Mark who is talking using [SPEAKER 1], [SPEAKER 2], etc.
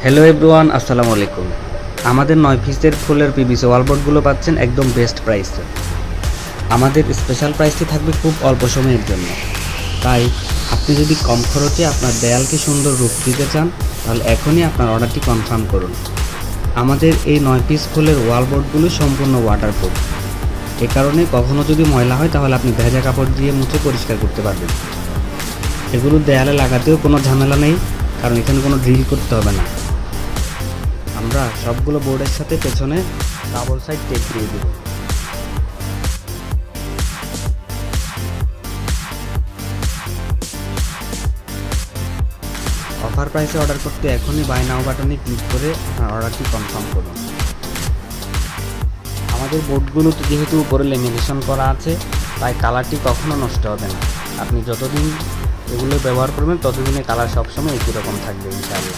[SPEAKER 1] Hello everyone, আসসালামু আলাইকুম। আমাদের 9 পিসের ফুলের পিভিসি ওয়ালবোর্ডগুলো পাচ্ছেন একদম বেস্ট প্রাইসে। আমাদের স্পেশাল প্রাইসটি থাকবে খুব অল্প সময়ের জন্য। তাই আপনি যদি কম খরচে আপনার দেয়ালকে সুন্দর রূপ দিতে চান তাহলে এখনই আপনার অর্ডারটি কনফার্ম করুন। আমাদের এই 9 পিস ফুলের ওয়ালবোর্ডগুলো সম্পূর্ণ ওয়াটারপ্রুফ। এ কারণে কখনো যদি ময়লা হয় তাহলে আপনি ভেজা কাপড় দিয়ে মুছে পরিষ্কার করতে পারবেন। এগুলো দেয়ালে লাগাতেও কোনো ঝামেলা নেই, কারণ এখানে কোনো ড্রিল করতে হবে না। আমরা সবগুলো বোর্ডের সাথে পেছনে ডাবল সাইড টেপ দিয়ে দেব। অফার প্রাইসে অর্ডার করতে এখনই বাই নাও বাটনে ক্লিক করে আপনার অর্ডারটি কনফার্ম করুন। আমাদের বোর্ডগুলোতে যেহেতু উপরে লেমিনেশন করা আছে তাই কালারটি কখনো নষ্ট হবে না। আপনি যতদিন এগুলো ব্যবহার করবেন ততদিনে কালার সবসময় একই রকম থাকবে ইনশাআল্লাহ।